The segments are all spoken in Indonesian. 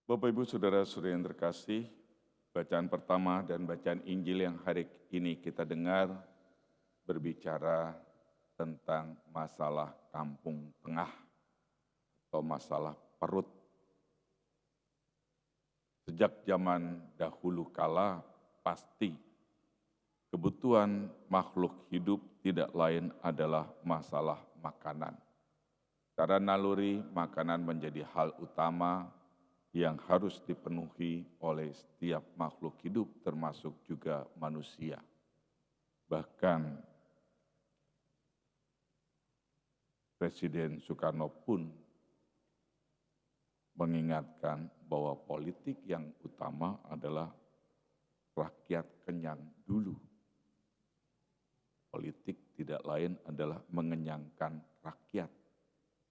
Bapak, Ibu, Saudara-saudari yang terkasih, bacaan pertama dan bacaan Injil yang hari ini kita dengar berbicara tentang masalah kampung tengah atau masalah perut. Sejak zaman dahulu kala, pasti kebutuhan makhluk hidup tidak lain adalah masalah makanan. Secara naluri, makanan menjadi hal utama yang harus dipenuhi oleh setiap makhluk hidup, termasuk juga manusia. Bahkan Presiden Soekarno pun mengingatkan bahwa politik yang utama adalah rakyat kenyang dulu. Politik tidak lain adalah mengenyangkan rakyat,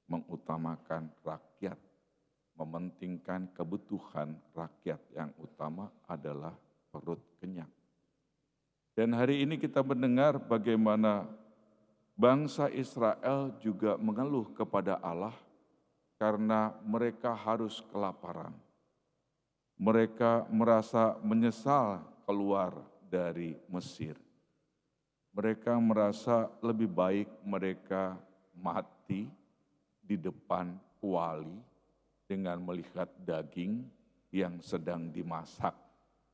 mengutamakan rakyat, mementingkan kebutuhan rakyat yang utama adalah perut kenyang. Dan hari ini kita mendengar bagaimana bangsa Israel juga mengeluh kepada Allah karena mereka harus kelaparan. Mereka merasa menyesal keluar dari Mesir. Mereka merasa lebih baik mereka mati di depan kuali dengan melihat daging yang sedang dimasak.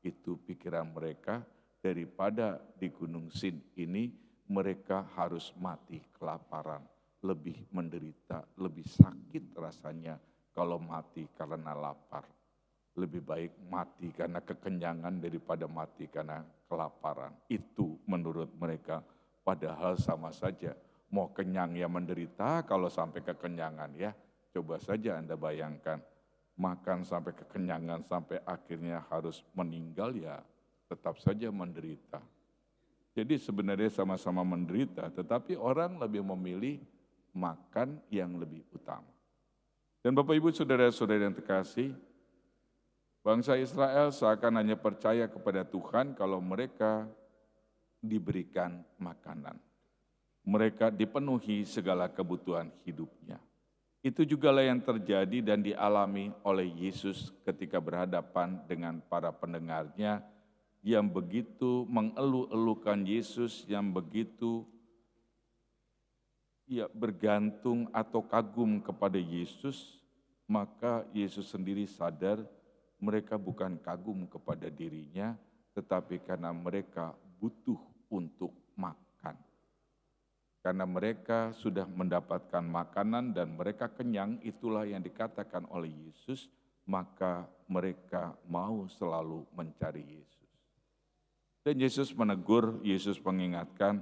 Itu pikiran mereka, daripada di Gunung Sin ini mereka harus mati kelaparan. Lebih menderita, lebih sakit rasanya kalau mati karena lapar. Lebih baik mati karena kekenyangan daripada mati karena kelaparan. Itu menurut mereka, padahal sama saja. Mau kenyang ya menderita, kalau sampai kekenyangan ya. Coba saja Anda bayangkan, makan sampai kekenyangan, sampai akhirnya harus meninggal ya tetap saja menderita. Jadi sebenarnya sama-sama menderita, tetapi orang lebih memilih makan yang lebih utama. Dan Bapak Ibu Saudara-saudari yang terkasih, bangsa Israel seakan hanya percaya kepada Tuhan kalau mereka diberikan makanan. Mereka dipenuhi segala kebutuhan hidupnya. Itu jugalah yang terjadi dan dialami oleh Yesus ketika berhadapan dengan para pendengarnya yang begitu mengeluh-elukan Yesus, yang begitu bergantung atau kagum kepada Yesus. Maka Yesus sendiri sadar mereka bukan kagum kepada dirinya, tetapi karena mereka butuh untuk makan. Karena mereka sudah mendapatkan makanan dan mereka kenyang, itulah yang dikatakan oleh Yesus, maka mereka mau selalu mencari Yesus. Dan Yesus menegur, Yesus mengingatkan,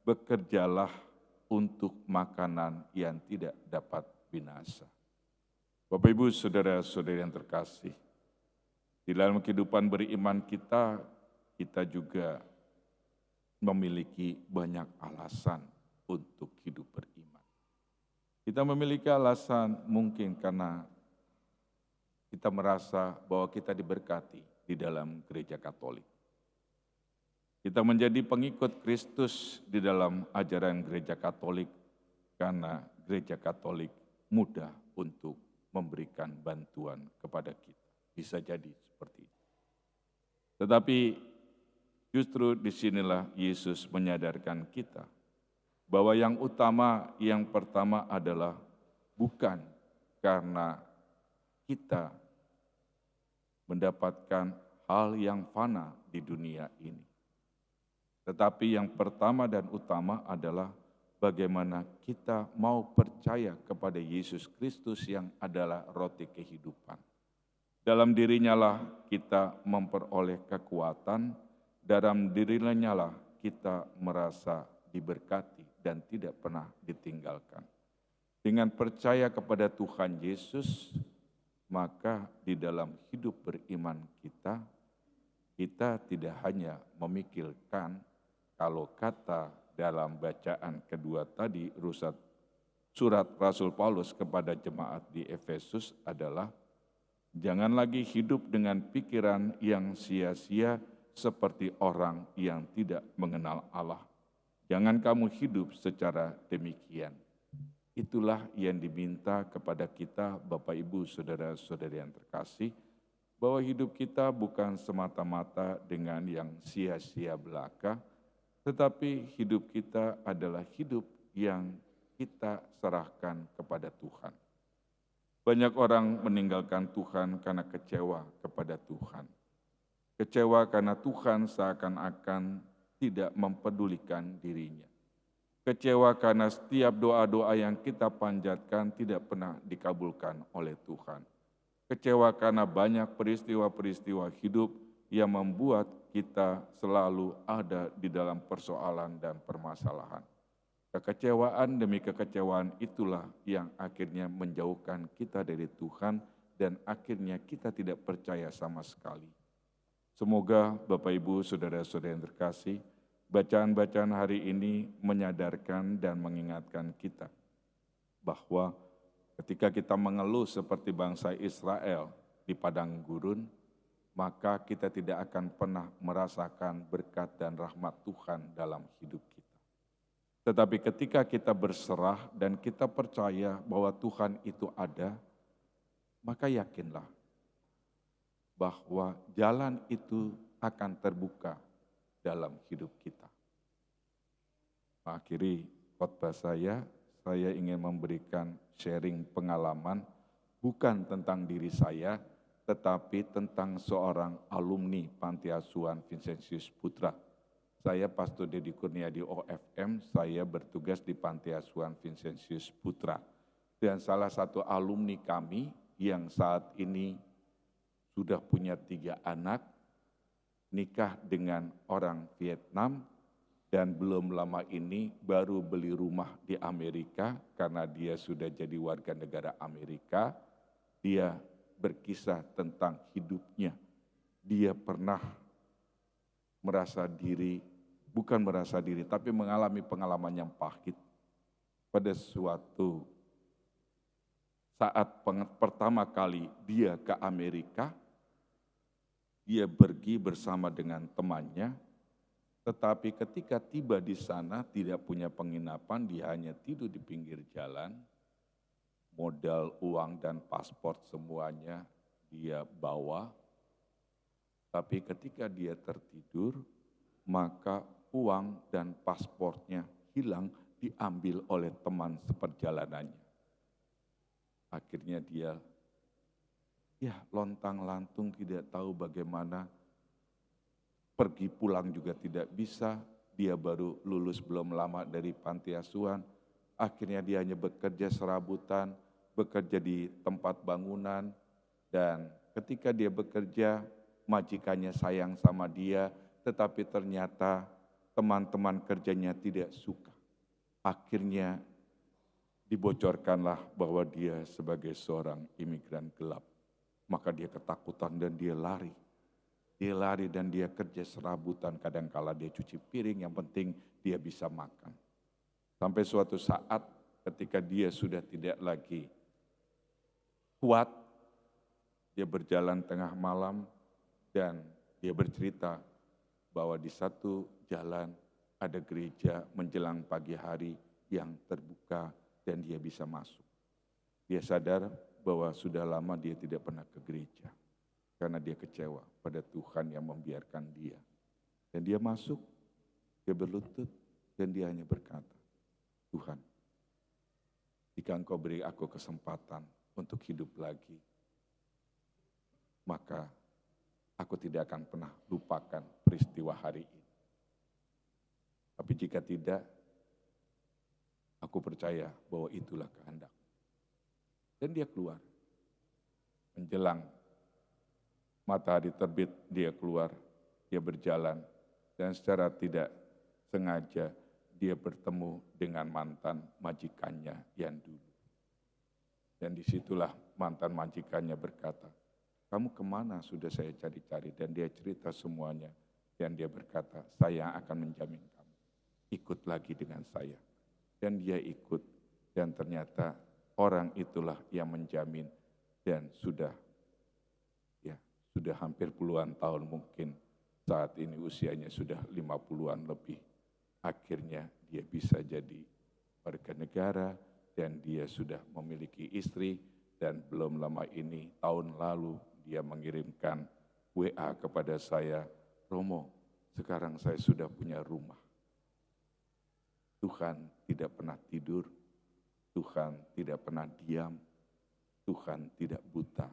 bekerjalah untuk makanan yang tidak dapat binasa. Bapak, Ibu, Saudara-saudari yang terkasih, di dalam kehidupan beriman kita juga memiliki banyak alasan untuk hidup beriman. Kita memiliki alasan mungkin karena kita merasa bahwa kita diberkati di dalam gereja Katolik. Kita menjadi pengikut Kristus di dalam ajaran gereja Katolik karena gereja Katolik mudah untuk memberikan bantuan kepada kita. Bisa jadi seperti itu. Tetapi justru disinilah Yesus menyadarkan kita bahwa yang utama, yang pertama adalah bukan karena kita mendapatkan hal yang fana di dunia ini. Tetapi yang pertama dan utama adalah bagaimana kita mau percaya kepada Yesus Kristus yang adalah roti kehidupan. Dalam dirinya lah kita memperoleh kekuatan, dalam dirinya lah kita merasa diberkati dan tidak pernah ditinggalkan. Dengan percaya kepada Tuhan Yesus, maka di dalam hidup beriman kita tidak hanya memikirkan, kalau kata dalam bacaan kedua tadi, surat Rasul Paulus kepada jemaat di Efesus adalah, jangan lagi hidup dengan pikiran yang sia-sia seperti orang yang tidak mengenal Allah. Jangan kamu hidup secara demikian. Itulah yang diminta kepada kita, Bapak Ibu, saudara-saudari yang terkasih, bahwa hidup kita bukan semata-mata dengan yang sia-sia belaka, tetapi hidup kita adalah hidup yang kita serahkan kepada Tuhan. Banyak orang meninggalkan Tuhan karena kecewa kepada Tuhan. Kecewa karena Tuhan seakan-akan tidak mempedulikan dirinya. Kecewa karena setiap doa-doa yang kita panjatkan tidak pernah dikabulkan oleh Tuhan. Kecewa karena banyak peristiwa-peristiwa hidup yang membuat kita selalu ada di dalam persoalan dan permasalahan. Kekecewaan demi kekecewaan itulah yang akhirnya menjauhkan kita dari Tuhan dan akhirnya kita tidak percaya sama sekali. Semoga Bapak Ibu, saudara-saudara yang terkasih, bacaan-bacaan hari ini menyadarkan dan mengingatkan kita bahwa ketika kita mengeluh seperti bangsa Israel di padang gurun, maka kita tidak akan pernah merasakan berkat dan rahmat Tuhan dalam hidup kita. Tetapi ketika kita berserah dan kita percaya bahwa Tuhan itu ada, maka yakinlah bahwa jalan itu akan terbuka dalam hidup kita. Akhiri khotbah saya ingin memberikan sharing pengalaman bukan tentang diri saya, tetapi tentang seorang alumni Panti Asuhan Vincentius Putra. Saya Pastor Dedi Kurnia di OFM, saya bertugas di Panti Asuhan Vincentius Putra. Dan salah satu alumni kami yang saat ini sudah punya 3 anak, nikah dengan orang Vietnam, dan belum lama ini baru beli rumah di Amerika karena dia sudah jadi warga negara Amerika. Dia berkisah tentang hidupnya. Dia pernah bukan merasa diri, tapi mengalami pengalaman yang pahit. Pada suatu saat pertama kali dia ke Amerika, dia pergi bersama dengan temannya, tetapi ketika tiba di sana tidak punya penginapan, dia hanya tidur di pinggir jalan, modal, uang, dan paspor semuanya dia bawa. Tapi ketika dia tertidur, maka uang dan paspornya hilang, diambil oleh teman seperjalanannya. Akhirnya dia lontang-lantung tidak tahu bagaimana, pergi pulang juga tidak bisa, dia baru lulus belum lama dari panti asuhan, akhirnya dia hanya bekerja serabutan, bekerja di tempat bangunan, dan ketika dia bekerja, majikannya sayang sama dia, tetapi ternyata teman-teman kerjanya tidak suka. Akhirnya dibocorkanlah bahwa dia sebagai seorang imigran gelap. Maka dia ketakutan dan dia lari. Dia lari dan dia kerja serabutan, kadangkala dia cuci piring, yang penting dia bisa makan. Sampai suatu saat ketika dia sudah tidak lagi kuat, dia berjalan tengah malam dan dia bercerita bahwa di satu jalan ada gereja menjelang pagi hari yang terbuka dan dia bisa masuk. Dia sadar bahwa sudah lama dia tidak pernah ke gereja karena dia kecewa pada Tuhan yang membiarkan dia. Dan dia masuk, dia berlutut dan dia hanya berkata, Tuhan, jika Engkau beri aku kesempatan untuk hidup lagi, maka aku tidak akan pernah lupakan peristiwa hari ini. Tapi jika tidak, aku percaya bahwa itulah kehendak. Dan dia keluar. Menjelang matahari terbit, dia keluar, dia berjalan. Dan secara tidak sengaja, dia bertemu dengan mantan majikannya yang dulu. Dan disitulah mantan majikannya berkata, kamu kemana sudah saya cari-cari? Dan dia cerita semuanya. Dan dia berkata, saya akan menjamin kamu. Ikut lagi dengan saya. Dan dia ikut. Dan ternyata orang itulah yang menjamin. Dan sudah hampir puluhan tahun mungkin. Saat ini usianya sudah 50-an lebih. Akhirnya dia bisa jadi warga negara. dan dia sudah memiliki istri, dan belum lama ini, tahun lalu, dia mengirimkan WA kepada saya, Romo, sekarang saya sudah punya rumah. Tuhan tidak pernah tidur, Tuhan tidak pernah diam, Tuhan tidak buta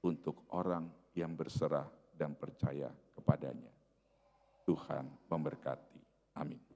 untuk orang yang berserah dan percaya kepadanya. Tuhan memberkati. Amin.